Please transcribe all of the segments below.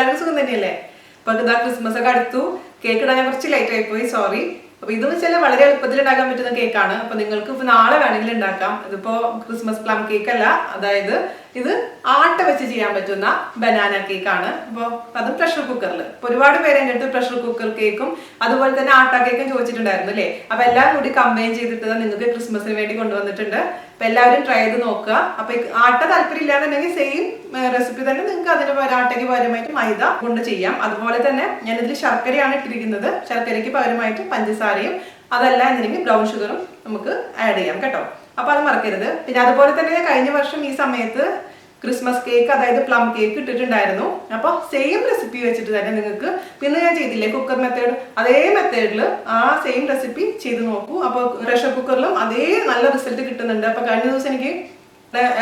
എല്ലാവർക്കും സുഖം തന്നെയല്ലേ? അപ്പൊ ഇതാ ക്രിസ്മസ് ഒക്കെ അടുത്തു. കേക്ക് ഇടാൻ ഞാൻ കുറച്ച് ലേറ്റ് ആയി പോയി, സോറി. അപ്പൊ ഇതെന്ന് വെച്ചാൽ വളരെ എളുപ്പത്തിൽ ഉണ്ടാക്കാൻ പറ്റുന്ന കേക്കാണ്. അപ്പൊ നിങ്ങൾക്ക് ഇപ്പൊ നാളെ വേണമെങ്കിൽ ഉണ്ടാക്കാം. ഇതിപ്പോ ക്രിസ്മസ് പ്ലം കേക്ക് അല്ല, അതായത് ഇത് ആട്ട വെച്ച് ചെയ്യാൻ പറ്റുന്ന ബനാന കേക്കാണ്. അപ്പോൾ അതും പ്രഷർ കുക്കറിൽ. ഇപ്പൊ ഒരുപാട് പേര് എൻ്റെ അടുത്ത് പ്രഷർ കുക്കർ കേക്കും അതുപോലെ തന്നെ ആട്ട കേക്കും ചോദിച്ചിട്ടുണ്ടായിരുന്നു അല്ലേ? അപ്പൊ എല്ലാം കൂടി കമ്പൈൻ ചെയ്തിട്ട് നിങ്ങൾക്ക് ക്രിസ്മസിന് വേണ്ടി കൊണ്ടുവന്നിട്ടുണ്ട്. അപ്പൊ എല്ലാവരും ട്രൈ ചെയ്ത് നോക്കുക. അപ്പൊ ആട്ട താല്പര്യം ഇല്ലാന്നുണ്ടെങ്കിൽ സെയിം റെസിപ്പി തന്നെ നിങ്ങൾക്ക് അതിന് ആട്ടയ്ക്ക് പകരമായിട്ട് മൈദ കൊണ്ട് ചെയ്യാം. അതുപോലെ തന്നെ ഞാനിതിൽ ശർക്കരയാണ് ഇട്ടിരിക്കുന്നത്. ശർക്കരയ്ക്ക് പകരമായിട്ട് പഞ്ചസാരയും അതല്ല എന്നുണ്ടെങ്കിൽ ബ്രൗൺ ഷുഗറും നമുക്ക് ആഡ് ചെയ്യാം കേട്ടോ. അപ്പൊ അത് മറക്കരുത്. പിന്നെ അതുപോലെ തന്നെ കഴിഞ്ഞ വർഷം ഈ സമയത്ത് ക്രിസ്മസ് കേക്ക്, അതായത് പ്ലം കേക്ക് ഇട്ടിട്ടുണ്ടായിരുന്നു. അപ്പോൾ സെയിം റെസിപ്പി വെച്ചിട്ട് തന്നെ നിങ്ങൾക്ക് പിന്നെ ഞാൻ ചെയ്തില്ലേ കുക്കർ മെത്തേഡ്, അതേ മെത്തേഡിൽ ആ സെയിം റെസിപ്പി ചെയ്ത് നോക്കൂ. അപ്പോൾ പ്രഷർ കുക്കറിലും അതേ നല്ല റിസൾട്ട് കിട്ടുന്നുണ്ട്. അപ്പോൾ കഴിഞ്ഞ ദിവസം എനിക്ക്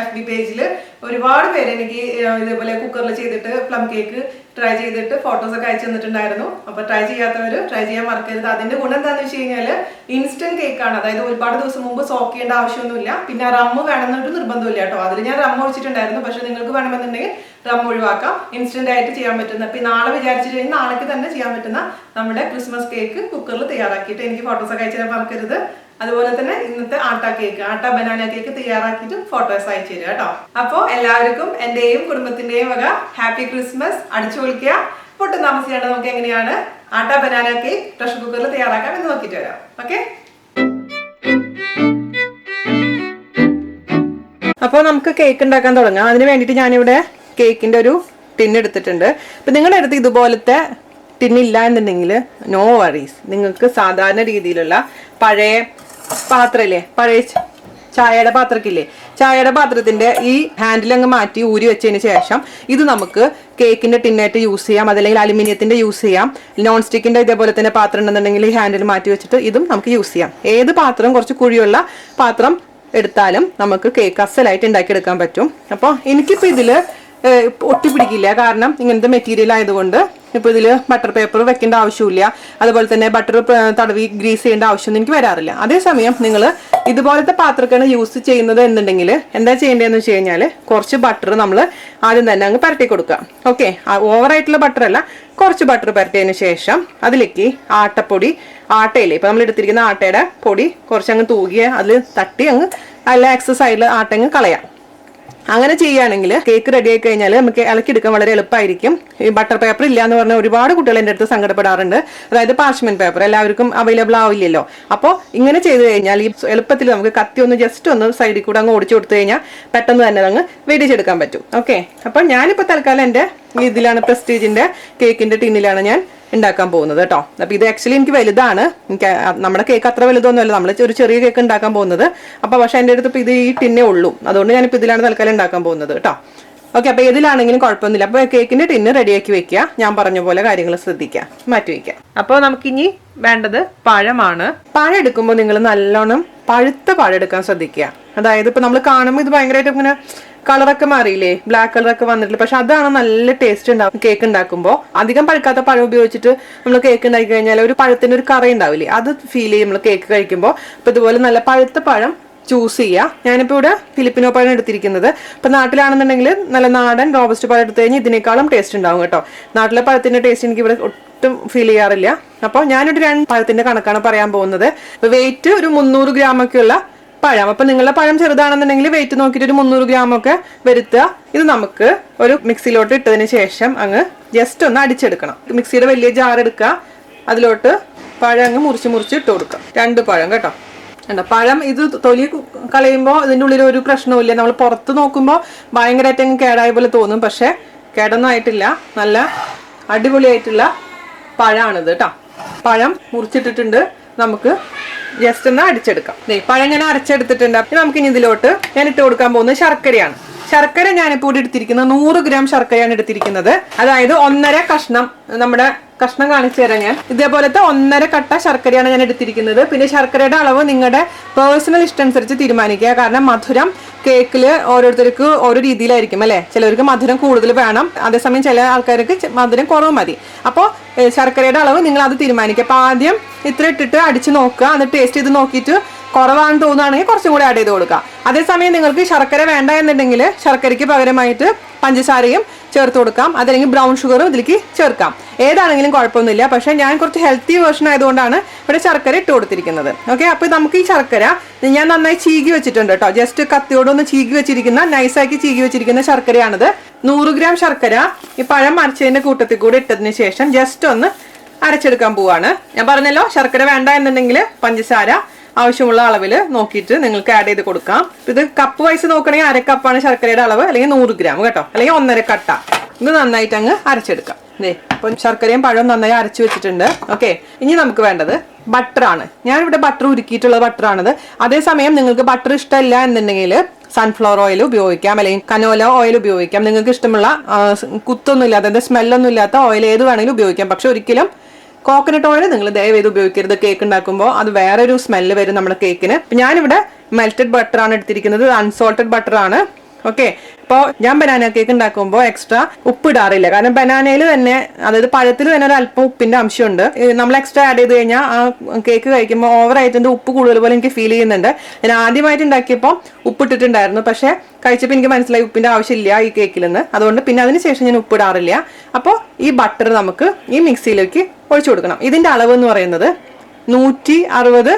FB പേജിൽ ഒരുപാട് പേര് എനിക്ക് ഇതേപോലെ കുക്കറിൽ ചെയ്തിട്ട് പ്ലം കേക്ക് ട്രൈ ചെയ്തിട്ട് ഫോട്ടോസ് ഒക്കെ അയച്ചു തന്നിട്ടുണ്ടായിരുന്നു. അപ്പൊ ട്രൈ ചെയ്യാത്തവർ ട്രൈ ചെയ്യാൻ മറക്കരുത്. അതിന്റെ ഗുണം എന്താണെന്ന് വെച്ച് കഴിഞ്ഞാൽ ഇൻസ്റ്റന്റ് കേക്കാണ്. അതായത് ഒരുപാട് ദിവസം മുമ്പ് സോക്ക് ചെയ്യേണ്ട ആവശ്യമൊന്നുമില്ല. പിന്നെ റമ്മ് വേണമെന്നൊരു നിർബന്ധമില്ല കേട്ടോ. അതിൽ ഞാൻ റമ്മ് ഒഴിച്ചിട്ടുണ്ടായിരുന്നു. പക്ഷെ നിങ്ങൾക്ക് വേണമെന്നുണ്ടെങ്കിൽ റമ്മ് ഒഴിവാക്കാം. ഇൻസ്റ്റന്റ് ആയിട്ട് ചെയ്യാൻ പറ്റുന്ന, ഇപ്പൊ നാളെ വിചാരിച്ചു കഴിഞ്ഞാൽ നാളേക്ക് തന്നെ ചെയ്യാൻ പറ്റുന്ന നമ്മുടെ ക്രിസ്മസ് കേക്ക് കുക്കറിൽ തയ്യാറാക്കിയിട്ട് എനിക്ക് ഫോട്ടോസ് ഒക്കെ അയച്ചു തരാൻ മറക്കരുത്. അതുപോലെ തന്നെ ഇന്നത്തെ ആട്ട കേക്ക്, ആട്ട ബനാന കേക്ക് തയ്യാറാക്കിയിട്ട് ഫോട്ടോസ് അയച്ചു തരിക കേട്ടോ. അപ്പോൾ എല്ലാവർക്കും എന്റെയും കുടുംബത്തിന്റെയും വക ഹാപ്പി ക്രിസ്മസ്. അടിച്ചു പൊളിക്കുക. പൊട്ടും താമസിക്കാണ്ട് നമുക്ക് എങ്ങനെയാണ് ആട്ട ബനാന കേക്ക് പ്രഷർ കുക്കറിൽ തയ്യാറാക്കാം എന്ന് നോക്കിയിട്ട് വരാം. ഓക്കെ, അപ്പോൾ നമുക്ക് കേക്ക് ഉണ്ടാക്കാൻ തുടങ്ങാം. അതിന് വേണ്ടിയിട്ട് ഞാനിവിടെ കേക്കിന്റെ ഒരു ടിൻ എടുത്തിട്ടുണ്ട്. അപ്പൊ നിങ്ങളുടെ അടുത്ത് ഇതുപോലത്തെ ടിന്നില്ല എന്നുണ്ടെങ്കിൽ നോ വറീസ്. നിങ്ങൾക്ക് സാധാരണ രീതിയിലുള്ള പഴയ പാത്രമില്ലേ, പഴയ ചായയുടെ പാത്രക്കില്ലേ, ചായയുടെ പാത്രത്തിന്റെ ഈ ഹാൻഡിൽ അങ്ങ് മാറ്റി ഊരി വെച്ചതിന് ശേഷം ഇത് നമുക്ക് കേക്കിന്റെ ടിന്നായിട്ട് യൂസ് ചെയ്യാം. അതല്ലെങ്കിൽ അലുമിനിയത്തിന്റെ യൂസ് ചെയ്യാം. നോൺ സ്റ്റിക്കിന്റെ ഇതേപോലെ തന്നെ പാത്രം ഉണ്ടെന്നുണ്ടെങ്കിൽ ഈ ഹാൻഡിൽ മാറ്റി വെച്ചിട്ട് ഇതും നമുക്ക് യൂസ് ചെയ്യാം. ഏത് പാത്രം, കുറച്ച് കുഴിയുള്ള പാത്രം എടുത്താലും നമുക്ക് കേക്ക് അസലായിട്ട് ഉണ്ടാക്കിയെടുക്കാൻ പറ്റും. അപ്പോൾ എനിക്കിപ്പോൾ ഇതിൽ ഒട്ടിപ്പിടിക്കില്ല, കാരണം ഇങ്ങനത്തെ മെറ്റീരിയൽ ആയതുകൊണ്ട്. ഇപ്പോൾ ഇതിൽ ബട്ടർ പേപ്പർ വെക്കേണ്ട ആവശ്യമില്ല. അതുപോലെ തന്നെ ബട്ടർ തടവി ഗ്രീസ് ചെയ്യേണ്ട ആവശ്യമൊന്നും എനിക്ക് വരാറില്ല. അതേസമയം നിങ്ങൾ ഇതുപോലത്തെ പാത്രമൊക്കെയാണ് യൂസ് ചെയ്യുന്നത് എന്നുണ്ടെങ്കിൽ എന്താ ചെയ്യേണ്ടതെന്ന് വെച്ച് കഴിഞ്ഞാൽ കുറച്ച് ബട്ടർ നമ്മൾ ആദ്യം തന്നെ അങ്ങ് പരട്ടി കൊടുക്കുക. ഓക്കെ, ഓവറായിട്ടുള്ള ബട്ടർ അല്ല, കുറച്ച് ബട്ടർ പരട്ടിയതിന് ശേഷം അതിലേക്ക് ആട്ടപ്പൊടി, ആട്ടയില്ലേ ഇപ്പം നമ്മൾ എടുത്തിരിക്കുന്ന ആട്ടയുടെ പൊടി കുറച്ചങ്ങ് തൂകിയ അതിൽ തട്ടി അങ്ങ് അല്ല എക്സസ് സൈഡിൽ ആട്ടങ്ങ് കളയാം. അങ്ങനെ ചെയ്യുകയാണെങ്കിൽ കേക്ക് റെഡി ആയി കഴിഞ്ഞാൽ നമുക്ക് ഇളക്കിയെടുക്കാൻ വളരെ എളുപ്പമായിരിക്കും. ഈ ബട്ടർ പേപ്പർ ഇല്ല എന്ന് പറഞ്ഞാൽ ഒരുപാട് കുട്ടികൾ എൻ്റെ അടുത്ത് സങ്കടപ്പെടാറുണ്ട്. അതായത് പാർച്ച്മെന്റ് പേപ്പർ എല്ലാവർക്കും അവൈലബിൾ ആവില്ലല്ലോ. അപ്പോൾ ഇങ്ങനെ ചെയ്ത് കഴിഞ്ഞാൽ ഈ എളുപ്പത്തിൽ നമുക്ക് കത്തി ഒന്ന് ജസ്റ്റ് ഒന്ന് സൈഡിൽ കൂടെ അങ്ങ് ഓടിച്ചു കൊടുത്തു കഴിഞ്ഞാൽ പെട്ടെന്ന് തന്നെ അങ്ങ് വെടിച്ചെടുക്കാൻ പറ്റും. ഓക്കെ, അപ്പോൾ ഞാനിപ്പോൾ തൽക്കാലം എൻ്റെ ഇതിലാണ് പ്രസ്റ്റീജിന്റെ കേക്കിന്റെ ടിന്നിലാണ് ഞാൻ ഉണ്ടാക്കാൻ പോകുന്നത് കേട്ടോ. അപ്പൊ ഇത് ആക്ച്വലി എനിക്ക് വലുതാണ്. എനിക്ക് നമ്മുടെ കേക്ക് അത്ര വലുതൊന്നുമല്ല, നമ്മൾ ഒരു ചെറിയ കേക്ക് ഉണ്ടാക്കാൻ പോകുന്നത്. അപ്പൊ പക്ഷെ എൻ്റെ അടുത്ത് ഇപ്പൊ ഇത് ഈ ടിന്നേ ഉള്ളൂ, അതുകൊണ്ട് ഞാനിപ്പോൾ ഇതിലാണ് തൽക്കാലം ഉണ്ടാക്കാൻ പോകുന്നത് കേട്ടോ. ഓക്കെ, അപ്പൊ ഏതിലാണെങ്കിലും കുഴപ്പമൊന്നുമില്ല. അപ്പൊ കേക്കിന്റെ ടിന്ന് റെഡിയാക്കി വെക്കുക. ഞാൻ പറഞ്ഞ പോലെ കാര്യങ്ങൾ ശ്രദ്ധിക്കുക, മാറ്റി വെക്കുക. അപ്പോൾ നമുക്കിനി വേണ്ടത് പഴമാണ്. പഴം എടുക്കുമ്പോൾ നിങ്ങൾ നല്ലോണം പഴുത്ത പഴം എടുക്കാൻ ശ്രദ്ധിക്കുക. അതായത് ഇപ്പൊ നമ്മൾ കാണുമ്പോൾ ഇത് ഭയങ്കരമായിട്ട് ഇങ്ങനെ കളറൊക്കെ മാറിയില്ലേ, ബ്ലാക്ക് കളറൊക്കെ വന്നിട്ടില്ല. പക്ഷെ അതാണ് നല്ല ടേസ്റ്റ് ഉണ്ടാവും കേക്ക് ഉണ്ടാക്കുമ്പോൾ. അധികം പഴുക്കാത്ത പഴം ഉപയോഗിച്ചിട്ട് നമ്മൾ കേക്ക് ഉണ്ടാക്കി കഴിഞ്ഞാൽ ഒരു പഴത്തിന്റെ ഒരു കറ ഉണ്ടാവില്ലേ, അത് ഫീൽ ചെയ്യും നമ്മൾ കേക്ക് കഴിക്കുമ്പോൾ. അപ്പൊ ഇതുപോലെ നല്ല പഴുത്ത പഴം ചൂസ് ചെയ്യുക. ഞാനിപ്പോൾ ഇവിടെ ഫിലിപ്പിനോ പഴം എടുത്തിരിക്കുന്നത്. ഇപ്പൊ നാട്ടിലാണെന്നുണ്ടെങ്കിൽ നല്ല നാടൻ റോബസ്റ്റ് പഴം എടുത്തു കഴിഞ്ഞാൽ ഇതിനേക്കാളും ടേസ്റ്റ് ഉണ്ടാവും കേട്ടോ. നാട്ടിലെ പഴത്തിന്റെ ടേസ്റ്റ് എനിക്ക് ഇവിടെ ഒട്ടും ഫീൽ ചെയ്യാറില്ല. അപ്പോൾ ഞാനൊരു 2 പഴത്തിന്റെ കണക്കാണ് പറയാൻ പോകുന്നത്. വെയിറ്റ് ഒരു 300 ഗ്രാമൊക്കെ ഉള്ള പഴം. അപ്പൊ നിങ്ങളുടെ പഴം ചെറുതാണെന്നുണ്ടെങ്കിൽ വെയിറ്റ് നോക്കിയിട്ട് ഒരു 300 ഗ്രാമൊക്കെ വരുത്തുക. ഇത് നമുക്ക് ഒരു മിക്സിയിലോട്ട് ഇട്ടതിന് ശേഷം അങ്ങ് ജസ്റ്റ് ഒന്ന് അടിച്ചെടുക്കണം. മിക്സിയുടെ വലിയ ജാർ എടുക്കുക, അതിലോട്ട് പഴം അങ്ങ് മുറിച്ച് ഇട്ട് കൊടുക്കുക. 2 പഴം കേട്ടോ. പഴം ഇത് തൊലി കളയുമ്പോൾ ഇതിൻ്റെ ഉള്ളിൽ ഒരു പ്രശ്നവുമില്ല. നമ്മൾ പുറത്ത് നോക്കുമ്പോൾ ഭയങ്കരമായിട്ട് അങ്ങ് കേടായ പോലെ തോന്നും, പക്ഷെ കേടൊന്നും ആയിട്ടില്ല. നല്ല അടിപൊളിയായിട്ടുള്ള പഴമാണിത് കേട്ടോ. പഴം മുറിച്ചിട്ടിട്ടുണ്ട്. നമുക്ക് ജസ്റ്റ് ഒന്ന് അടിച്ചെടുക്കാം. പഴം ഞാൻ അരച്ചെടുത്തിട്ടുണ്ട്. നമുക്ക് ഇനി ഇതിലോട്ട് ഞാൻ ഇട്ട് കൊടുക്കാൻ പോകുന്നത് ശർക്കരയാണ്. ശർക്കര ഞാനിപ്പോൾ ഇവിടെ എടുത്തിരിക്കുന്നത് 100 ഗ്രാം ശർക്കരയാണ് എടുത്തിരിക്കുന്നത്. അതായത് 1.5 കഷ്ണം, നമ്മുടെ കഷ്ണം കാണിച്ചു തരാം ഞാൻ. ഇതേപോലത്തെ 1.5 കട്ട ശർക്കരയാണ് ഞാൻ എടുത്തിരിക്കുന്നത്. പിന്നെ ശർക്കരയുടെ അളവ് നിങ്ങളുടെ പേഴ്സണൽ ഇഷ്ടം അനുസരിച്ച് തീരുമാനിക്കുക. കാരണം മധുരം കേക്കില് ഓരോരുത്തർക്ക് ഓരോ രീതിയിലായിരിക്കും അല്ലെ. ചിലർക്ക് മധുരം കൂടുതൽ വേണം, അതേസമയം ചില ആൾക്കാർക്ക് മധുരം കുറവ് മതി. അപ്പോൾ ശർക്കരയുടെ അളവ് നിങ്ങൾ അത് തീരുമാനിക്കുക. അപ്പൊ ആദ്യം ഇത്ര ഇട്ടിട്ട് അടിച്ച് നോക്കുക, എന്നിട്ട് ടേസ്റ്റ് ചെയ്ത് നോക്കിയിട്ട് കുറവാണെന്ന് തോന്നുകയാണെങ്കിൽ കുറച്ചും കൂടി ആഡ് ചെയ്ത് കൊടുക്കുക. അതേസമയം നിങ്ങൾക്ക് ശർക്കര വേണ്ട എന്നുണ്ടെങ്കിൽ ശർക്കരയ്ക്ക് പകരമായിട്ട് പഞ്ചസാരയും ചേർത്ത് കൊടുക്കാം, അതല്ലെങ്കിൽ ബ്രൗൺ ഷുഗറും ഇതിലേക്ക് ചേർക്കാം. ഏതാണെങ്കിലും കുഴപ്പമൊന്നുമില്ല. പക്ഷേ ഞാൻ കുറച്ച് ഹെൽത്തി വേർഷൻ ആയതുകൊണ്ടാണ് ഇവിടെ ശർക്കര ഇട്ട് കൊടുത്തിരിക്കുന്നത്. ഓക്കെ, അപ്പോൾ നമുക്ക് ഈ ശർക്കര ഞാൻ നന്നായി ചീകി വെച്ചിട്ടുണ്ട് കേട്ടോ. ജസ്റ്റ് കത്തിയോടൊന്ന് ചീകി വെച്ചിരിക്കുന്ന, നൈസാക്കി ചീകി വെച്ചിരിക്കുന്ന ശർക്കരയാണിത്. 100 ഗ്രാം ശർക്കര ഈ പഴം അരച്ചതിന്റെ കൂട്ടത്തിൽ കൂടെ ഇട്ടതിന് ശേഷം ജസ്റ്റ് ഒന്ന് അരച്ചെടുക്കാൻ പോവാണ്. ഞാൻ പറഞ്ഞല്ലോ, ശർക്കര വേണ്ട എന്നുണ്ടെങ്കിൽ പഞ്ചസാര ആവശ്യമുള്ള അളവിൽ നോക്കിയിട്ട് നിങ്ങൾക്ക് ആഡ് ചെയ്ത് കൊടുക്കാം. ഇത് കപ്പ് വൈസ് നോക്കണമെങ്കിൽ 1/2 കപ്പാണ് ശർക്കരയുടെ അളവ്, അല്ലെങ്കിൽ 100 ഗ്രാം കേട്ടോ, അല്ലെങ്കിൽ 1.5 കട്ട. ഇത് നന്നായിട്ട് അങ്ങ് അരച്ചെടുക്കാം. അപ്പം ശർക്കരയും പഴവും നന്നായി അരച്ചു വെച്ചിട്ടുണ്ട്. ഓക്കെ, ഇനി നമുക്ക് വേണ്ടത് ബട്ടറാണ്. ഞാനിവിടെ ബട്ടർ ഉരുക്കിയിട്ടുള്ള ബട്ടറാണിത്. അതേസമയം നിങ്ങൾക്ക് ബട്ടർ ഇഷ്ടമല്ല എന്നുണ്ടെങ്കിൽ സൺഫ്ലവർ ഓയിൽ ഉപയോഗിക്കാം, അല്ലെങ്കിൽ കനോല ഓയിൽ ഉപയോഗിക്കാം. നിങ്ങൾക്ക് ഇഷ്ടമുള്ള കുത്തൊന്നും ഇല്ലാത്ത, സ്മെല്ലൊന്നും ഇല്ലാത്ത ഓയിൽ ഏത് വേണമെങ്കിലും ഉപയോഗിക്കാം. പക്ഷെ ഒരിക്കലും കോക്കനട്ട് ഓയിൽ നിങ്ങൾ ദയവേത് ഉപയോഗിക്കരുത്. കേക്ക് ഉണ്ടാക്കുമ്പോൾ അത് വേറൊരു സ്മെല്ല് വരും നമ്മുടെ കേക്കിന്. ഞാനിവിടെ മെൽറ്റഡ് ബട്ടർ ആണ് എടുത്തിരിക്കുന്നത്, അൺസോൾട്ടഡ് ബട്ടർ ആണ്. ഓക്കെ, അപ്പോൾ ഞാൻ ബനാന കേക്ക് ഉണ്ടാക്കുമ്പോൾ എക്സ്ട്രാ ഉപ്പ് ഇടാറില്ല. കാരണം ബനാനയിൽ തന്നെ, അതായത് പഴത്തിൽ തന്നെ ഒരു അല്പം ഉപ്പിന്റെ അംശമുണ്ട്. നമ്മൾ എക്സ്ട്രാ ആഡ് ചെയ്ത് കഴിഞ്ഞാൽ ആ കേക്ക് കഴിക്കുമ്പോൾ ഓവറായിട്ട് ഉപ്പ് കൂടുതൽ പോലെ എനിക്ക് ഫീൽ ചെയ്യുന്നുണ്ട്. ഞാൻ ആദ്യമായിട്ട് ഉണ്ടാക്കിയപ്പോൾ ഉപ്പിട്ടിട്ടുണ്ടായിരുന്നു, പക്ഷെ കഴിച്ചപ്പോൾ എനിക്ക് മനസ്സിലായി ഉപ്പിന്റെ ആവശ്യമില്ല ഈ കേക്കിൽ നിന്ന്. അതുകൊണ്ട് പിന്നെ അതിനുശേഷം ഞാൻ ഉപ്പിടാറില്ല. അപ്പോൾ ഈ ബട്ടർ നമുക്ക് ഈ മിക്സിയിലേക്ക് ഒഴിച്ചു കൊടുക്കണം. ഇതിന്റെ അളവ് എന്ന് പറയുന്നത് 160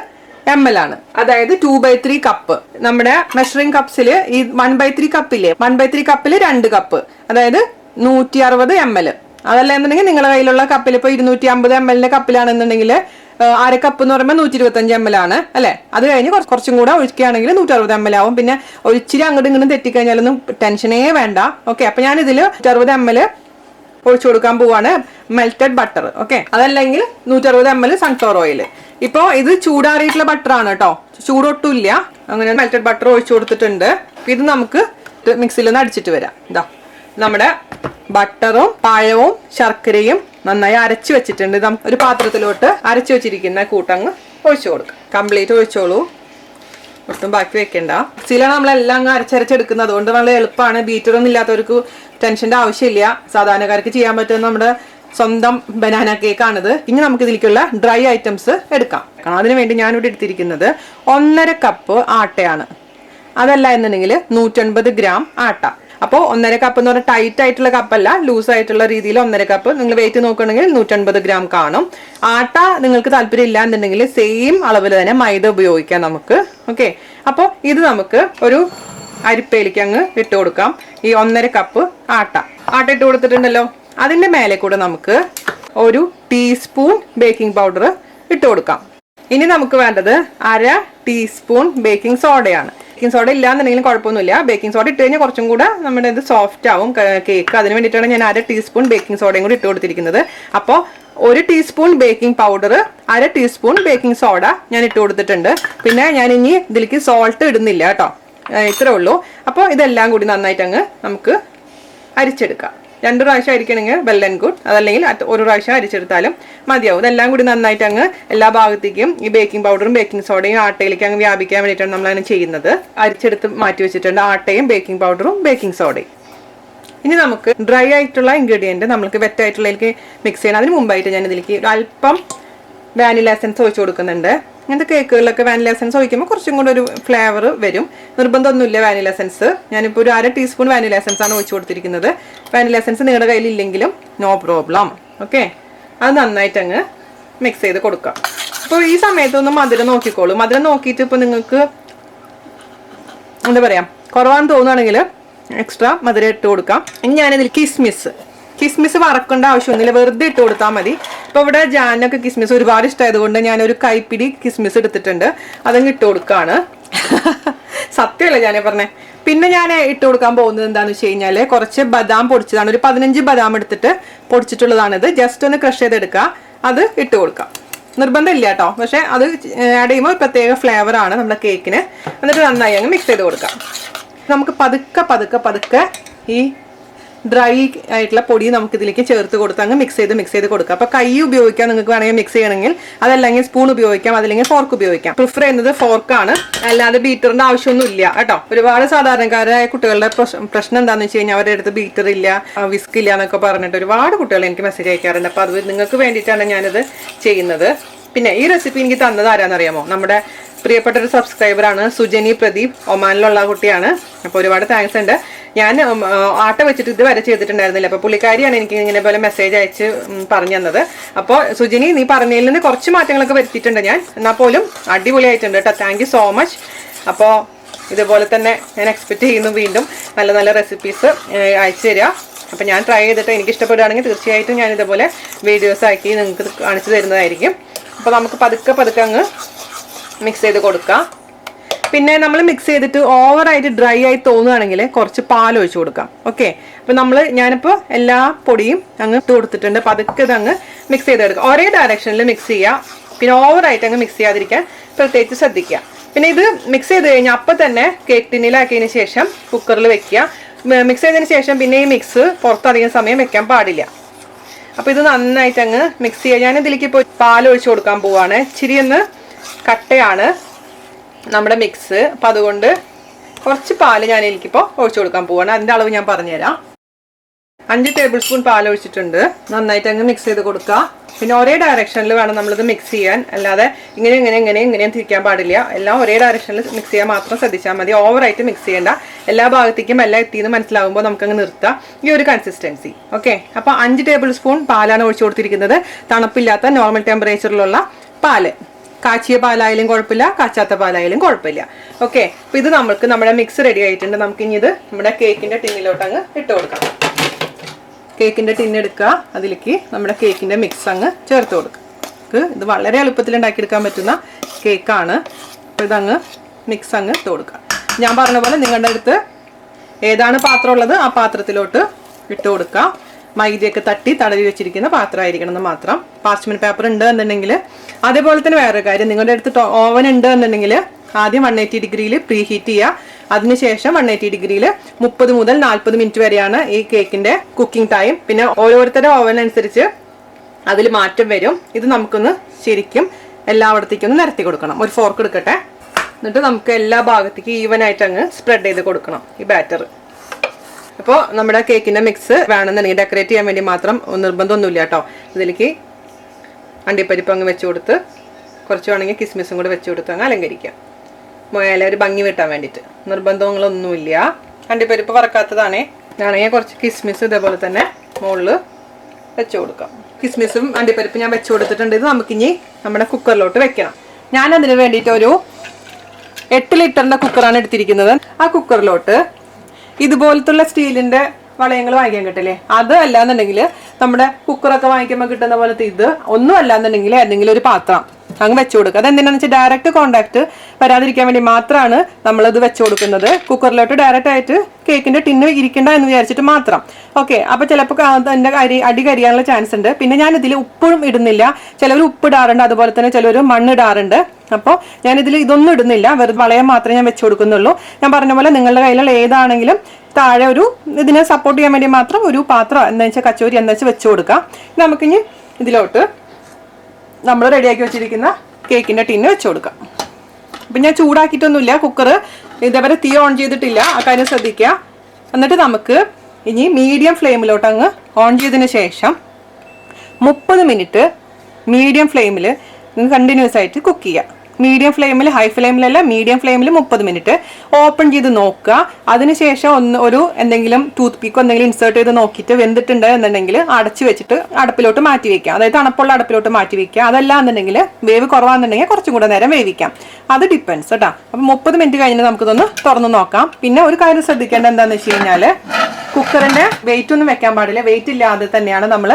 ml ആണ്. അതായത് 2/3 കപ്പ്. നമ്മുടെ മെഷറിംഗ് കപ്സിൽ ഈ 1/3 കപ്പില്ലേ, 1/3 കപ്പിൽ 2 കപ്പ്, അതായത് 160 ml. അതല്ല എന്നുണ്ടെങ്കിൽ നിങ്ങളുടെ കയ്യിലുള്ള കപ്പിൽ ഇപ്പോൾ 250 ml കപ്പിലാണെന്നുണ്ടെങ്കിൽ 1/2 കപ്പ് എന്ന് പറയുമ്പോൾ 125 ml ആണ് അല്ലെ. അത് കഴിഞ്ഞ് കുറച്ചും കൂടെ ഒഴിക്കുകയാണെങ്കിൽ 160 ml ആവും. പിന്നെ ഒരിച്ചിരി അങ്ങോട്ടും ഇങ്ങോട്ടും തെറ്റിക്കഴിഞ്ഞാലൊന്നും ടെൻഷനേ വേണ്ട. ഓക്കെ, അപ്പൊ ഞാൻ ഇതിൽ 160 ml ഒഴിച്ചു കൊടുക്കാൻ പോവാണ് മെൽറ്റഡ് ബട്ടർ. ഓക്കെ, അതല്ലെങ്കിൽ 160 ml സൺഫ്ലവർ ഓയിൽ. ഇപ്പോൾ ഇത് ചൂടാറിയിട്ടുള്ള ബട്ടർ ആണ് കേട്ടോ, ചൂടൊട്ടുമില്ല. അങ്ങനെ മെൽറ്റഡ് ബട്ടർ ഒഴിച്ചു കൊടുത്തിട്ടുണ്ട്. ഇത് നമുക്ക് മിക്സിയിൽ ഒന്ന് അടിച്ചിട്ട് വരാം. ഇതാ നമ്മുടെ ബട്ടറും പഴവും ശർക്കരയും നന്നായി അരച്ചു വെച്ചിട്ടുണ്ട്. നമുക്ക് ഒരു പാത്രത്തിലോട്ട് അരച്ചു വെച്ചിരിക്കുന്ന കൂട്ടങ്ങ് ഒഴിച്ചു കൊടുക്കാം. കംപ്ലീറ്റ് ഒഴിച്ചോളൂ, ഒട്ടും ബാക്കി വെക്കണ്ട. മിക്സിയിലാണ് നമ്മളെല്ലാം അങ്ങ് അരച്ചരച്ചെടുക്കുന്നത്, അതുകൊണ്ട് വളരെ എളുപ്പമാണ്. ബീറ്ററൊന്നും ഇല്ലാത്തവർക്ക് ടെൻഷന്റെ ആവശ്യമില്ല. സാധാരണക്കാർക്ക് ചെയ്യാൻ പറ്റുന്ന നമ്മുടെ സ്വന്തം ബനാന കേക്കാണിത്. ഇനി നമുക്ക് ഇതിലേക്കുള്ള ഡ്രൈ ഐറ്റംസ് എടുക്കാം. അതിനുവേണ്ടി ഞാനിവിടെ എടുത്തിരിക്കുന്നത് 1.5 കപ്പ് ആട്ടയാണ്. അതല്ല എന്നുണ്ടെങ്കിൽ 150 ഗ്രാം ആട്ട. അപ്പോൾ 1.5 കപ്പ് എന്ന് പറഞ്ഞാൽ ടൈറ്റ് ആയിട്ടുള്ള കപ്പല്ല, ലൂസ് ആയിട്ടുള്ള രീതിയിൽ 1.5 കപ്പ്. നിങ്ങൾ വെയിറ്റ് നോക്കുകയാണെങ്കിൽ 150 ഗ്രാം കാണും. ആട്ട നിങ്ങൾക്ക് താല്പര്യം ഇല്ല എന്നുണ്ടെങ്കിൽ സെയിം അളവിൽ തന്നെ മൈദ ഉപയോഗിക്കാം നമുക്ക്. ഓക്കെ, അപ്പോൾ ഇത് നമുക്ക് ഒരു അരിപ്പയിലേക്ക് അങ്ങ് ഇട്ട് കൊടുക്കാം. ഈ 1.5 കപ്പ് ആട്ട ഇട്ട് കൊടുത്തിട്ടുണ്ടല്ലോ. അതിന്റെ മേലെ കൂടെ നമുക്ക് 1 ടീസ്പൂൺ ബേക്കിംഗ് പൗഡർ ഇട്ട് കൊടുക്കാം. ഇനി നമുക്ക് വേണ്ടത് 1/2 ടീസ്പൂൺ ബേക്കിംഗ് സോഡയാണ്. ബേക്കിംഗ് സോഡ ഇല്ലാന്നുണ്ടെങ്കിലും കുഴപ്പമൊന്നുമില്ല. ബേക്കിംഗ് സോഡ ഇട്ട് കഴിഞ്ഞാൽ കുറച്ചും കൂടെ നമ്മുടെ ഇത് സോഫ്റ്റ് ആവും കേക്ക്. അതിന് വേണ്ടിയിട്ടാണ് ഞാൻ 1/2 ടീസ്പൂൺ ബേക്കിംഗ് സോഡയും കൂടി ഇട്ട് കൊടുത്തിരിക്കുന്നത്. അപ്പോൾ 1 teaspoon baking powder, 1/2 teaspoon baking soda ഞാൻ ഇട്ട് കൊടുത്തിട്ടുണ്ട്. പിന്നെ ഞാൻ ഇനി ഇതിലേക്ക് സോൾട്ട് ഇടുന്നില്ല കേട്ടോ, ഇത്രേ ഉള്ളൂ. അപ്പോൾ ഇതെല്ലാം കൂടി നന്നായിട്ട് അങ്ങ് നമുക്ക് അരിച്ചെടുക്കാം. 2 പ്രാവശ്യം അരിക്കണമെങ്കിൽ വെൽ ആൻഡ് ഗുഡ്, അതല്ലെങ്കിൽ 1 പ്രാവശ്യം അരിച്ചെടുത്താലും മതിയാവും. ഇതെല്ലാം കൂടി നന്നായിട്ട് അങ്ങ് എല്ലാ ഭാഗത്തേക്കും ഈ ബേക്കിംഗ് പൗഡറും ബേക്കിംഗ് സോഡയും ആട്ടയിലേക്ക് അങ്ങ് വ്യാപിക്കാൻ വേണ്ടിയിട്ടാണ് നമ്മളങ്ങനെ ചെയ്യുന്നത്. അരിച്ചെടുത്ത് മാറ്റി വെച്ചിട്ടുണ്ട് ആട്ടയും ബേക്കിംഗ് പൗഡറും ബേക്കിംഗ് സോഡയും. ഇനി നമുക്ക് ഡ്രൈ ആയിട്ടുള്ള ഇൻഗ്രീഡിയൻറ്റ് നമുക്ക് വെറ്റായിട്ടുള്ളതിലേക്ക് മിക്സ് ചെയ്യണം. അതിന് മുമ്പായിട്ട് ഞാൻ ഇതിലേക്ക് ഒരു അല്പം വാനില എസൻസ് ഒഴിച്ചു കൊടുക്കുന്നുണ്ട്. ഇങ്ങനത്തെ കേക്കുകളിലൊക്കെ വാനില എസൻസ് ഒഴിക്കുമ്പോൾ കുറച്ചും കൂടെ ഒരു ഫ്ലേവർ വരും. നിർബന്ധമൊന്നുമില്ല വാനില എസൻസ്. ഞാനിപ്പോൾ ഒരു 1/2 ടീസ്പൂൺ വാനില എസൻസ് ആണ് ഒഴിച്ചു കൊടുത്തിരിക്കുന്നത്. വാനില എസൻസ് നിങ്ങളുടെ കയ്യിൽ ഇല്ലെങ്കിലും നോ പ്രോബ്ലം. ഓക്കെ, അത് നന്നായിട്ട് അങ്ങ് മിക്സ് ചെയ്ത് കൊടുക്കാം. അപ്പോൾ ഈ സമയത്തൊന്ന് മധുരം നോക്കിക്കോളൂ. മധുരം നോക്കിയിട്ട് ഇപ്പോൾ നിങ്ങൾക്ക് എന്താ പറയുക, കുറവാന്ന് തോന്നുകയാണെങ്കിൽ എക്സ്ട്രാ മധുരം ഇട്ട് കൊടുക്കാം. ഇനി ഞാനിതിൽ കിസ്മിസ് വറക്കേണ്ട ആവശ്യമൊന്നുമില്ല, വെറുതെ ഇട്ട് കൊടുത്താൽ മതി. ഇപ്പോൾ ഇവിടെ ജാനൊക്കെ കിസ്മിസ് ഒരുപാട് ഇഷ്ടമായതുകൊണ്ട് ഞാനൊരു കൈപ്പിടി കിസ്മിസ് എടുത്തിട്ടുണ്ട്, അതങ്ങ് ഇട്ട് കൊടുക്കുകയാണ്. സത്യമല്ല ഞാനേ പറഞ്ഞേ. പിന്നെ ഞാൻ ഇട്ട് കൊടുക്കാൻ പോകുന്നത് എന്താണെന്ന് വെച്ച് കഴിഞ്ഞാൽ കുറച്ച് ബദാം പൊടിച്ചതാണ്. ഒരു 15 ബദാം എടുത്തിട്ട് പൊടിച്ചിട്ടുള്ളതാണിത്. ജസ്റ്റ് ഒന്ന് ക്രഷ് ചെയ്തെടുക്കുക, അത് ഇട്ട് കൊടുക്കാം. നിർബന്ധമില്ല കേട്ടോ, പക്ഷെ അത് ആഡ് ചെയ്യുമ്പോൾ ഒരു പ്രത്യേക ഫ്ലേവറാണ് നമ്മുടെ കേക്കിന്. എന്നിട്ട് നന്നായി അങ്ങ് മിക്സ് ചെയ്ത് കൊടുക്കാം. നമുക്ക് പതുക്കെ ഈ ഡ്രൈ ആയിട്ടുള്ള പൊടി നമുക്ക് ഇതിലേക്ക് ചേർത്ത് കൊടുത്ത് അങ്ങ് മിക്സ് ചെയ്ത് കൊടുക്കാം. അപ്പോൾ കൈ ഉപയോഗിക്കാം, നിങ്ങൾക്ക് വേണമെങ്കിൽ മിക്സ് ചെയ്യണമെങ്കിൽ. അതല്ലെങ്കിൽ സ്പൂൺ ഉപയോഗിക്കാം, അതല്ലെങ്കിൽ ഫോർക്ക് ഉപയോഗിക്കാം. പ്രിഫർ ചെയ്യുന്നത് ഫോർക്കാണ്, അല്ലാതെ ബീറ്ററിന്റെ ആവശ്യമൊന്നും ഇല്ല കേട്ടോ. ഒരുപാട് സാധാരണക്കാരായ കുട്ടികളുടെ പ്രശ്നം എന്താണെന്ന് വെച്ച് കഴിഞ്ഞാൽ അവരുടെ അടുത്ത് ബീറ്റർ ഇല്ല, വിസ്ക് ഇല്ല എന്നൊക്കെ പറഞ്ഞിട്ട് ഒരുപാട് കുട്ടികൾ എനിക്ക് മെസ്സേജ് അയക്കാറുണ്ട്. അപ്പോൾ അത് നിങ്ങൾക്ക് വേണ്ടിയിട്ടാണ് ഞാനിത് ചെയ്യുന്നത്. പിന്നെ ഈ റെസിപ്പി എനിക്ക് തന്നത് ആരാന്നറിയാമോ? നമ്മുടെ പ്രിയപ്പെട്ട ഒരു സബ്സ്ക്രൈബറാണ് സുജനി പ്രദീപ്, ഒമാനിലുള്ള കുട്ടിയാണ്. അപ്പോൾ ഒരുപാട് താങ്ക്സ് ഉണ്ട്. ഞാൻ ആട്ട വെച്ചിട്ട് ഇതുവരെ ചെയ്തിട്ടുണ്ടായിരുന്നില്ല. അപ്പോൾ പുള്ളിക്കാരിയാണ് എനിക്ക് ഇങ്ങനെ പോലെ മെസ്സേജ് അയച്ച് പറഞ്ഞു തന്നത്. അപ്പോൾ സുജനി, നീ പറഞ്ഞതിൽ നിന്ന് കുറച്ച് മാറ്റങ്ങളൊക്കെ വരുത്തിയിട്ടുണ്ട് ഞാൻ, എന്നാൽ പോലും അടിപൊളിയായിട്ടുണ്ട് കേട്ടോ. Thank you so much. അപ്പോൾ ഇതുപോലെ തന്നെ ഞാൻ എക്സ്പെക്ട് ചെയ്യുന്നു വീണ്ടും നല്ല നല്ല റെസിപ്പീസ് അയച്ചു തരിക. അപ്പം ഞാൻ ട്രൈ ചെയ്തിട്ട് എനിക്ക് ഇഷ്ടപ്പെടുകയാണെങ്കിൽ തീർച്ചയായിട്ടും ഞാൻ ഇതുപോലെ വീഡിയോസ് ആക്കി നിങ്ങൾക്ക് കാണിച്ചു തരുന്നതായിരിക്കും. അപ്പോൾ നമുക്ക് പതുക്കെ പതുക്കെ അങ്ങ് മിക്സ് ചെയ്ത് കൊടുക്കാം. പിന്നെ നമ്മൾ മിക്സ് ചെയ്തിട്ട് ഓവറായിട്ട് ഡ്രൈ ആയി തോന്നുകയാണെങ്കിൽ കുറച്ച് പാൽ ഒഴിച്ചു കൊടുക്കാം. ഓക്കെ, അപ്പോൾ ഞാനിപ്പോൾ എല്ലാ പൊടിയും അങ്ങ് ഇട്ട് കൊടുത്തിട്ടുണ്ട്. പതുക്കെ ഇതങ്ങ് മിക്സ് ചെയ്തെടുക്കുക. ഒരേ ഡയറക്ഷനിൽ മിക്സ് ചെയ്യുക. പിന്നെ ഓവറായിട്ട് അങ്ങ് മിക്സ് ചെയ്യാതിരിക്കാൻ പ്രത്യേകിച്ച് ശ്രദ്ധിക്കുക. പിന്നെ ഇത് മിക്സ് ചെയ്ത് കഴിഞ്ഞാൽ അപ്പം തന്നെ കേക്ക് ടിന്നിലാക്കിയതിന് ശേഷം കുക്കറിൽ വെക്കുക. മിക്സ് ചെയ്തതിന് ശേഷം പിന്നെ ഈ മിക്സ് പുറത്തധികം സമയം വെക്കാൻ പാടില്ല. അപ്പോൾ ഇത് നന്നായിട്ട് അങ്ങ് മിക്സ് ചെയ്യുക. ഞാൻ ഇതിലേക്ക് ഇപ്പോൾ പാൽ ഒഴിച്ചു കൊടുക്കാൻ പോവാണ്. ഇച്ചിരി ഒന്ന് കട്ടയാണ് നമ്മുടെ മിക്സ്. അപ്പം അതുകൊണ്ട് കുറച്ച് പാൽ ഞാൻ എനിക്കിപ്പോൾ ഒഴിച്ചു കൊടുക്കാൻ പോവാണ്. അതിൻ്റെ അളവ് ഞാൻ പറഞ്ഞുതരാം. 5 ടേബിൾ സ്പൂൺ പാൽ ഒഴിച്ചിട്ടുണ്ട്. നന്നായിട്ട് അങ്ങ് മിക്സ് ചെയ്ത് കൊടുക്കുക. പിന്നെ ഒരേ ഡയറക്ഷനിൽ വേണം നമ്മളിത് മിക്സ് ചെയ്യാൻ, അല്ലാതെ ഇങ്ങനെയും തിരിക്കാൻ പാടില്ല. എല്ലാം ഒരേ ഡയറക്ഷനിൽ മിക്സ് ചെയ്യാൻ മാത്രം ശ്രദ്ധിച്ചാൽ മതി. ഓവറായിട്ട് മിക്സ് ചെയ്യേണ്ട. എല്ലാ ഭാഗത്തേക്കും എല്ലാം എത്തിയെന്ന് മനസ്സിലാകുമ്പോൾ നമുക്കങ്ങ് നിർത്താം. ഈ ഒരു കൺസിസ്റ്റൻസി. ഓക്കെ, അപ്പോൾ 5 ടേബിൾ സ്പൂൺ പാലാണ് ഒഴിച്ചു കൊടുത്തിരിക്കുന്നത്. തണുപ്പില്ലാത്ത നോർമൽ ടെമ്പറേച്ചറിലുള്ള പാല്. കാച്ചിയ പാലായാലും കുഴപ്പമില്ല, കാച്ചാത്ത പാലായാലും കുഴപ്പമില്ല. ഓക്കെ, അപ്പോൾ ഇത് നമ്മുടെ മിക്സ് റെഡി ആയിട്ടുണ്ട്. നമുക്കിനി ഇത് നമ്മുടെ കേക്കിൻ്റെ ടിന്നിലോട്ട് അങ്ങ് ഇട്ട് കൊടുക്കാം. കേക്കിൻ്റെ ടിന്നെടുക്കുക, അതിലേക്ക് നമ്മുടെ കേക്കിൻ്റെ മിക്സ് അങ്ങ് ചേർത്ത് കൊടുക്കുക. ഇത് വളരെ എളുപ്പത്തിൽ ഉണ്ടാക്കിയെടുക്കാൻ പറ്റുന്ന കേക്കാണ്. അപ്പോൾ ഇതങ്ങ് മിക്സ് അങ്ങ് ഇട്ട് കൊടുക്കുക. ഞാൻ പറഞ്ഞ പോലെ നിങ്ങളുടെ അടുത്ത് ഏതാണ് പാത്രം ഉള്ളത് ആ പാത്രത്തിലോട്ട് ഇട്ട് കൊടുക്കുക. മൈദയൊക്കെ തട്ടി തടവി വെച്ചിരിക്കുന്ന പാത്രമായിരിക്കണം എന്ന് മാത്രം. പാർച്ച്മെന്റ് പേപ്പർ ഉണ്ട് എന്നുണ്ടെങ്കിൽ, അതേപോലെ തന്നെ വേറൊരു കാര്യം, നിങ്ങളുടെ അടുത്ത് ഓവൻ ഉണ്ട് എന്നുണ്ടെങ്കിൽ ആദ്യം 180 ഡിഗ്രിയിൽ പ്രീ ഹീറ്റ് ചെയ്യുക. അതിനുശേഷം 180 ഡിഗ്രിയിൽ 30 മുതൽ 40 മിനിറ്റ് വരെയാണ് ഈ കേക്കിന്റെ കുക്കിംഗ് ടൈം. പിന്നെ ഓരോരുത്തരുടെ ഓവൻ അനുസരിച്ച് അതിൽ മാറ്റം വരും. ഇത് നമുക്കൊന്ന് ശരിക്കും എല്ലായിടത്തേക്കും ഒന്ന് നിരത്തി കൊടുക്കണം. ഒരു ഫോർക്ക് എടുക്കട്ടെ. എന്നിട്ട് നമുക്ക് എല്ലാ ഭാഗത്തേക്കും ഈവനായിട്ട് അങ്ങ് സ്പ്രെഡ് ചെയ്ത് കൊടുക്കണം ഈ ബാറ്റർ. അപ്പോൾ നമ്മുടെ കേക്കിന്റെ മിക്സ് വേണമെന്നുണ്ടെങ്കിൽ ഡെക്കറേറ്റ് ചെയ്യാൻ വേണ്ടി മാത്രം നിർബന്ധമൊന്നുമില്ല കേട്ടോ. ഇതിലേക്ക് അണ്ടിപ്പരിപ്പ് അങ്ങ് വെച്ച് കൊടുത്ത് കുറച്ച് വേണമെങ്കിൽ കിസ്മിസും കൂടെ വെച്ച് കൊടുത്ത് അങ്ങ് അലങ്കരിക്കാം. മുയല ഒരു ഭംഗി കിട്ടാൻ വേണ്ടിയിട്ട്. നിർബന്ധങ്ങളൊന്നുമില്ല. അണ്ടിപ്പരിപ്പ് വറക്കാത്തതാണേ. ഞാണെങ്കിൽ കുറച്ച് കിസ്മിസ് ഇതേപോലെ തന്നെ മുകളിൽ വെച്ച് കൊടുക്കാം. കിസ്മിസും അണ്ടിപ്പരിപ്പും ഞാൻ വെച്ച് കൊടുത്തിട്ടുണ്ട്. ഇത് നമുക്കിനി നമ്മുടെ കുക്കറിലോട്ട് വെക്കണം. ഞാൻ അതിന് വേണ്ടിയിട്ട് ഒരു 8 ലിറ്ററിൻ്റെ കുക്കറാണ് എടുത്തിരിക്കുന്നത്. ആ കുക്കറിലോട്ട് ഇതുപോലത്തുള്ള സ്റ്റീലിൻ്റെ വളയങ്ങൾ വാങ്ങിക്കാൻ കിട്ടില്ലേ, അത് അല്ലാന്നുണ്ടെങ്കിൽ നമ്മുടെ കുക്കറൊക്കെ വാങ്ങിക്കുമ്പോൾ കിട്ടുന്ന പോലത്തെ ഇത് ഒന്നും അല്ലാന്നുണ്ടെങ്കിൽ എന്തെങ്കിലും ഒരു പാത്രം അങ്ങ് വെച്ചു കൊടുക്കുക. അതെന്തിനാന്ന് വെച്ചാൽ ഡയറക്റ്റ് കോണ്ടാക്ട് വരാതിരിക്കാൻ വേണ്ടി മാത്രമാണ് നമ്മളിത് വെച്ചു കൊടുക്കുന്നത്. കുക്കറിലോട്ട് ഡയറക്റ്റ് ആയിട്ട് കേക്കിന്റെ ടിന്ന് ഇരിക്കണ്ട എന്ന് വിചാരിച്ചിട്ട് മാത്രം. ഓക്കെ, അപ്പോൾ ചിലപ്പോൾ അതിൻ്റെ അടി കരിയാനുള്ള ചാൻസ് ഉണ്ട്. പിന്നെ ഞാൻ ഇതിൽ ഉപ്പും ഇടുന്നില്ല. ചിലവർ ഉപ്പിടാറുണ്ട്, അതുപോലെ തന്നെ ചിലവർ മണ്ണിടാറുണ്ട്. അപ്പോൾ ഞാനിതിൽ ഇതൊന്നും ഇടുന്നില്ല. വെറുതെ വളയം മാത്രമേ ഞാൻ വെച്ചു കൊടുക്കുന്നുള്ളൂ. ഞാൻ പറഞ്ഞ പോലെ നിങ്ങളുടെ കയ്യിലുള്ള ഏതാണെങ്കിലും താഴെ ഒരു ഇതിനെ സപ്പോർട്ട് ചെയ്യാൻ വേണ്ടി മാത്രം ഒരു പാത്രം എന്താ വെച്ചാൽ കച്ചോരി എന്താ വെച്ചാൽ വെച്ചു കൊടുക്കാം. നമുക്കിനി ഇതിലോട്ട് നമ്മൾ റെഡിയാക്കി വെച്ചിരിക്കുന്ന കേക്കിൻ്റെ ടിന്ന് വെച്ച് കൊടുക്കാം. അപ്പം ഞാൻ ചൂടാക്കിയിട്ടൊന്നുമില്ല കുക്കർ. ഇതേവരെ തീ ഓൺ ചെയ്തിട്ടില്ല, ആ കാര്യം ശ്രദ്ധിക്കുക. എന്നിട്ട് നമുക്ക് ഇനി മീഡിയം ഫ്ലെയിമിലോട്ട് അങ്ങ് ഓൺ ചെയ്തതിന് ശേഷം 30 മിനിറ്റ് മീഡിയം ഫ്ലെയിമിൽ കണ്ടിന്യൂസ് ആയിട്ട് കുക്ക് ചെയ്യുക. മീഡിയം ഫ്ലെയിമിൽ, ഹൈ ഫ്ലെയിമിലല്ല, മീഡിയം ഫ്ലെയിമിൽ 30 മിനിറ്റ് ഓപ്പൺ ചെയ്ത് നോക്കുക. അതിനുശേഷം ഒരു എന്തെങ്കിലും ടൂത്ത് പീക്കോ എന്തെങ്കിലും ഇൻസേർട്ട് ചെയ്ത് നോക്കിയിട്ട് വെന്തിട്ടുണ്ട് എന്നുണ്ടെങ്കിൽ അടച്ചു വെച്ചിട്ട് അടുപ്പിലോട്ട് മാറ്റി വെക്കാം. അതായത് തണുപ്പുള്ള അടുപ്പിലോട്ട് മാറ്റി വെക്കുക. അതല്ല എന്നുണ്ടെങ്കിൽ വേവ് കുറവാണെന്നുണ്ടെങ്കിൽ കുറച്ചും കൂടെ നേരം വേവിക്കാം. അത് ഡിപ്പെൻസ് കേട്ടോ. അപ്പം 30 മിനിറ്റ് കഴിഞ്ഞ് നമുക്കിതൊന്ന് തുറന്ന് നോക്കാം. പിന്നെ ഒരു കാര്യം ശ്രദ്ധിക്കേണ്ട എന്താണെന്ന് വെച്ച് കഴിഞ്ഞാൽ കുക്കറിൻ്റെ വെയിറ്റ് ഒന്നും വെക്കാൻ പാടില്ല. വെയിറ്റ് ഇല്ലാതെ തന്നെയാണ് നമ്മൾ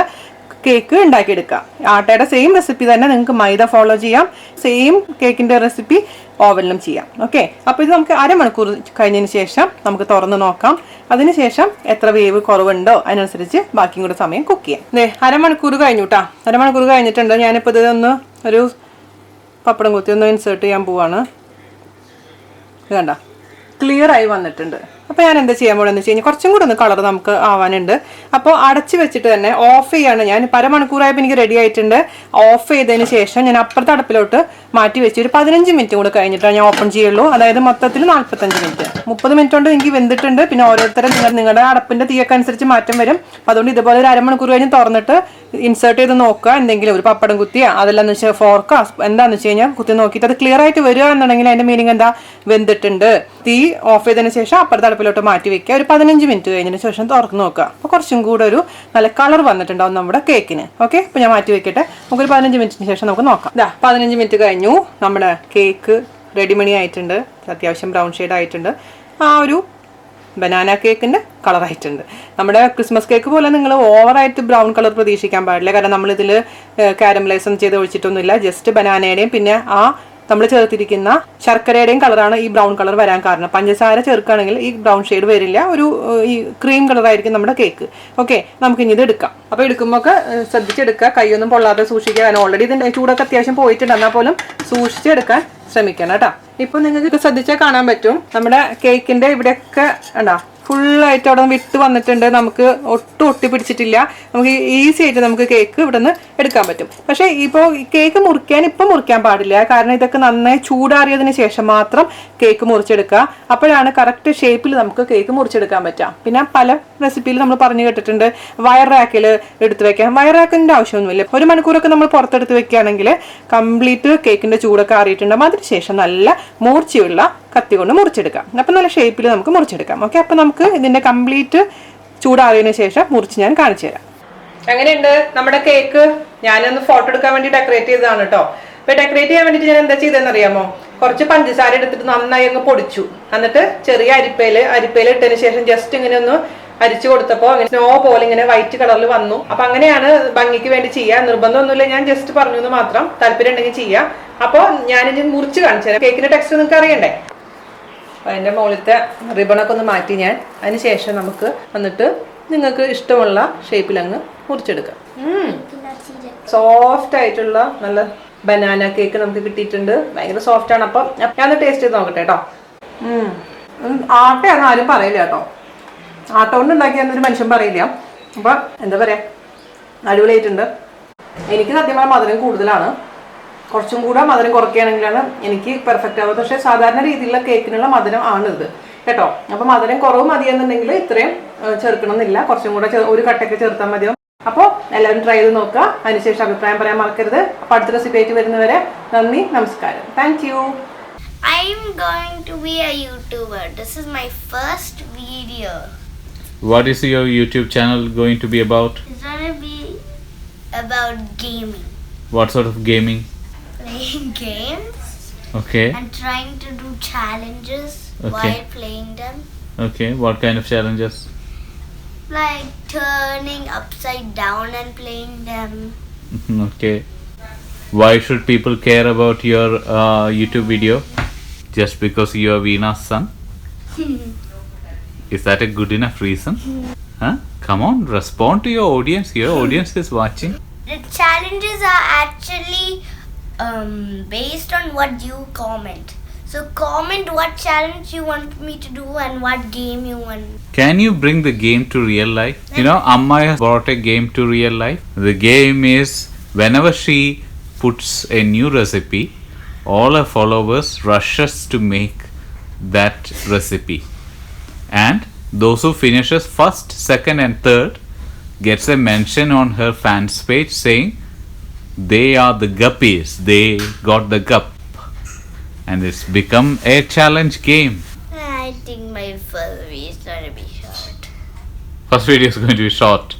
കേക്ക് ഉണ്ടാക്കിയെടുക്കുക. ആട്ടയുടെ സെയിം റെസിപ്പി തന്നെ നിങ്ങൾക്ക് മൈദ ഫോളോ ചെയ്യാം. സെയിം കേക്കിൻ്റെ റെസിപ്പി ഓവനിലും ചെയ്യാം. ഓക്കെ, അപ്പോൾ ഇത് നമുക്ക് അരമണിക്കൂർ കഴിഞ്ഞതിന് ശേഷം നമുക്ക് തുറന്ന് നോക്കാം. അതിനുശേഷം എത്ര വേവ് കുറവുണ്ടോ അതിനനുസരിച്ച് ബാക്കിയും കൂടെ സമയം കുക്ക് ചെയ്യാം. അരമണിക്കൂർ കഴിഞ്ഞു കേട്ടോ. അരമണിക്കൂർ കഴിഞ്ഞിട്ടുണ്ട്. ഞാനിപ്പോൾ ഇതൊന്ന് ഒരു പപ്പടം കുത്തി ഒന്ന് ഇൻസേർട്ട് ചെയ്യാൻ പോവാണ്. ഇത് കണ്ട ക്ലിയർ ആയി വന്നിട്ടുണ്ട്. അപ്പോൾ ഞാൻ എന്താ ചെയ്യാൻ പോകുന്നത് വെച്ച് കഴിഞ്ഞാൽ കുറച്ചും കൂടെ ഒന്ന് കളർ നമുക്ക് ആവാനുണ്ട്. അപ്പോൾ അടച്ച് വെച്ചിട്ട് തന്നെ ഓഫ് ചെയ്യാണ് ഞാൻ. അരമണിക്കൂറായപ്പോൾ എനിക്ക് റെഡി ആയിട്ടുണ്ട്. ഓഫ് ചെയ്തതിന് ശേഷം ഞാൻ അപ്പുറത്തെ അടുപ്പിലോട്ട് മാറ്റി വെച്ച് ഒരു 15 മിനിറ്റ് കൂടെ കഴിഞ്ഞിട്ടാണ് ഞാൻ ഓപ്പൺ ചെയ്യുള്ളൂ. അതായത് മൊത്തത്തിൽ 45 മിനിറ്റ്. 30 മിനിറ്റ് കൊണ്ട് എനിക്ക് വെന്തിട്ടുണ്ട്. പിന്നെ ഓരോരുത്തരും നിങ്ങളുടെ അടപ്പിൻ്റെ തീയൊക്കെ അനുസരിച്ച് മാറ്റം വരും. അതുകൊണ്ട് ഇതുപോലെ ഒരു അരമണിക്കൂർ കഴിഞ്ഞ് തുറന്നിട്ട് ഇൻസേർട്ട് ചെയ്ത് നോക്കുക. എന്തെങ്കിലും ഒരു പപ്പടം കുത്തിയാ അതെല്ലാം വെച്ചാൽ ഫോർക്കാ എന്താണെന്ന് വെച്ച് കഴിഞ്ഞാൽ കുത്തി നോക്കിയിട്ട് അത് ക്ലിയർ ആയിട്ട് വരിക എന്നുണ്ടെങ്കിൽ അതിൻ്റെ മീനിങ് എന്താ, വെന്തിട്ടുണ്ട്. തീ ഓഫ് ചെയ്തതിന് ശേഷം അപ്പുറത്തെ അടുപ്പിലോട്ട് മാറ്റി വെക്കുക. ഒരു 15 മിനിറ്റ് കഴിഞ്ഞതിന് ശേഷം തുറന്ന് നോക്കുക. അപ്പോൾ കുറച്ചും കൂടെ ഒരു നല്ല കളർ വന്നിട്ടുണ്ടാവും നമ്മുടെ കേക്കിന്. ഓക്കെ, അപ്പോൾ ഞാൻ മാറ്റി വെക്കട്ടെ. നമുക്കൊരു 15 മിനിറ്റിന് ശേഷം നമുക്ക് നോക്കാം. 15 മിനിറ്റ് കഴിഞ്ഞു. നമ്മുടെ കേക്ക് റെഡിമണി ആയിട്ടുണ്ട്. അത്യാവശ്യം ബ്രൗൺ ഷെയ്ഡ് ആയിട്ടുണ്ട്. ആ ഒരു ബനാന കേക്കിൻ്റെ കളറായിട്ടുണ്ട്. നമ്മുടെ ക്രിസ്മസ് കേക്ക് പോലെ നിങ്ങൾ ഓവറായിട്ട് ബ്രൗൺ കളർ പ്രതീക്ഷിക്കാൻ പാടില്ല. കാരണം നമ്മളിതിൽ കാരമലൈസ് ഒന്നും ചെയ്ത് ഒഴിച്ചിട്ടൊന്നുമില്ല. ജസ്റ്റ് ബനാനയുടെയും പിന്നെ ആ നമ്മൾ ചേർത്തിരിക്കുന്ന ശർക്കരയുടെയും കളറാണ് ഈ ബ്രൗൺ കളർ വരാൻ കാരണം. പഞ്ചസാര ചേർക്കുകയാണെങ്കിൽ ഈ ബ്രൗൺ ഷെയ്ഡ് വരില്ല. ഒരു ഈ ക്രീം കളറായിരിക്കും നമ്മുടെ കേക്ക്. ഓക്കെ, നമുക്ക് ഇനി ഇത് എടുക്കാം. അപ്പോൾ എടുക്കുമ്പോൾ ഒക്കെ ശ്രദ്ധിച്ചെടുക്കുക, കൈയൊന്നും പൊള്ളാതെ സൂക്ഷിക്കുക. ഓൾറെഡി ഇതിൻ്റെ ചൂടൊക്കെ അത്യാവശ്യം പോയിട്ടുണ്ട്. എന്നാൽ പോലും സൂക്ഷിച്ചെടുക്കാൻ ശ്രമിക്കണം കേട്ടോ. ഇപ്പോൾ നിങ്ങൾക്ക് ശ്രദ്ധിച്ചാൽ കാണാൻ പറ്റും നമ്മുടെ കേക്കിൻ്റെ ഇവിടെയൊക്കെ ഉണ്ടോ ഫുള്ളായിട്ട് അവിടെ വിട്ട് വന്നിട്ടുണ്ട്. നമുക്ക് ഒട്ടും ഒട്ടി പിടിച്ചിട്ടില്ല. നമുക്ക് ഈസി ആയിട്ട് നമുക്ക് കേക്ക് ഇവിടെ നിന്ന് എടുക്കാൻ പറ്റും. പക്ഷേ ഇപ്പോൾ കേക്ക് ഇപ്പം മുറിക്കാൻ പാടില്ല. കാരണം ഇതൊക്കെ നന്നായി ചൂടാറിയതിന് ശേഷം മാത്രം കേക്ക് മുറിച്ചെടുക്കുക. അപ്പോഴാണ് കറക്റ്റ് ഷേപ്പിൽ നമുക്ക് കേക്ക് മുറിച്ചെടുക്കാൻ പറ്റുക. പിന്നെ പല റെസിപ്പിയിൽ നമ്മൾ പറഞ്ഞു കേട്ടിട്ടുണ്ട് വയർ റാക്കിൽ എടുത്ത് വെക്കാം. വയർ റാക്കിൻ്റെ ആവശ്യമൊന്നുമില്ല. 1 മണിക്കൂറൊക്കെ നമ്മൾ പുറത്തെടുത്ത് വെക്കുകയാണെങ്കിൽ കംപ്ലീറ്റ് കേക്കിൻ്റെ ചൂടൊക്കെ ആറിയിട്ടുണ്ടാകും. അതിനുശേഷം നല്ല മൂർച്ചയുള്ള കത്തി കൊണ്ട് മുറിച്ചെടുക്കാം. അപ്പം നല്ല ഷേപ്പിൽ നമുക്ക് മുറിച്ചെടുക്കാം. ഓക്കെ, അപ്പം നമുക്ക് ഇതിൻ്റെ കംപ്ലീറ്റ് ചൂടാറിയതിനു ശേഷം മുറിച്ച് ഞാൻ കാണിച്ചു തരാം. അങ്ങനെയുണ്ട് നമ്മുടെ കേക്ക്. ഞാനൊന്ന് ഫോട്ടോ എടുക്കാൻ വേണ്ടി ഡെക്കറേറ്റ് ചെയ്തതാണ് കേട്ടോ. അപ്പോൾ ഡെക്കറേറ്റ് ചെയ്യാൻ വേണ്ടിയിട്ട് ഞാൻ എന്താ ചെയ്തതെന്ന് അറിയാമോ, കുറച്ച് പഞ്ചസാര എടുത്തിട്ട് നന്നായി അങ്ങ് പൊടിച്ചു. എന്നിട്ട് ചെറിയ അരിപ്പയിൽ ഇട്ടതിന് ശേഷം ജസ്റ്റ് ഇങ്ങനെ ഒന്ന് അരിച്ചു കൊടുത്തപ്പോൾ അങ്ങനെ സ്നോ പോലെ ഇങ്ങനെ വൈറ്റ് കളറിൽ വന്നു. അപ്പൊ അങ്ങനെയാണ് ഭംഗിക്ക് വേണ്ടി ചെയ്യുക. നിർബന്ധമൊന്നുമില്ല, ഞാൻ ജസ്റ്റ് പറഞ്ഞു എന്ന് മാത്രം. താല്പര്യം ഉണ്ടെങ്കിൽ ചെയ്യാം. അപ്പോൾ ഞാനിത് മുറിച്ച് കാണിച്ചു തരാം. കേക്കിന്റെ ടെക്സ്ചർ നിങ്ങൾക്ക് അറിയണ്ടേ. അതിൻ്റെ മുകളിലത്തെ റിബണൊക്കെ ഒന്ന് മാറ്റി ഞാൻ. അതിന് ശേഷം നമുക്ക് വന്നിട്ട് നിങ്ങൾക്ക് ഇഷ്ടമുള്ള ഷേപ്പിൽ അങ്ങ് മുറിച്ചെടുക്കാം. സോഫ്റ്റ് ആയിട്ടുള്ള നല്ല ബനാന കേക്ക് നമുക്ക് കിട്ടിയിട്ടുണ്ട്. ഭയങ്കര സോഫ്റ്റ് ആണ്. അപ്പം ഞാനൊന്ന് ടേസ്റ്റ് ചെയ്ത് നോക്കട്ടെ കേട്ടോ. ആട്ടയാണെന്ന് ആരും പറയില്ല കേട്ടോ. ആട്ട കൊണ്ട് ഉണ്ടാക്കിയെന്നൊരു മനുഷ്യൻ പറയില്ല. അപ്പം എന്താ പറയുക, അടിപൊളിയായിട്ടുണ്ട്. എനിക്ക് സത്യം പറഞ്ഞാൽ മധുരം കൂടുതലാണ്. കുറച്ചും കൂടെ മധുരം കുറയ്ക്കുകയാണെങ്കിലാണ് എനിക്ക് പെർഫെക്റ്റ് ആവുക. പക്ഷേ സാധാരണ രീതിയിലുള്ള കേക്കിനുള്ള മധുരം ആണിത് കേട്ടോ. അപ്പം മധുരം കുറവ് മതിയെന്നുണ്ടെങ്കിൽ ഇത്രയും ചേർക്കണം എന്നില്ല. കുറച്ചും കൂടെ ഒരു കട്ടയൊക്കെ ചേർത്താൽ മതിയാവും. അപ്പോൾ എല്ലാവരും ട്രൈ ചെയ്ത് നോക്കുക. അതിനുശേഷം അഭിപ്രായം പറയാൻ മറക്കരുത്. അപ്പോൾ അടുത്ത റെസിപ്പി ആയിട്ട് വരുന്നവരെ നന്ദി, നമസ്കാരം. Thank you. I'm going to be a YouTuber. This is my first video. What is your YouTube channel going to be about? It's going to be about gaming. What sort of gaming? Playing games. Okay. And trying to do challenges while playing them. Okay. What kind of challenges? Like turning upside down and playing them. Okay. Why should people care about your YouTube video? Just because you are Veena's son? Is that a good enough reason? Huh? Come on, respond to your audience. Your audience is watching. The challenges are actually based on what you comment. So comment what challenge you want me to do and what game you want. Can you bring the game to real life? You know, Amma has brought a game to real life. The game is whenever she puts a new recipe, all her followers rushes to make that recipe. And those who finishes first, second and third gets a mention on her fans page saying they are the guppies, they got the gup. And it's become a challenge game. I think my first video is going to be short. First video is going to be short.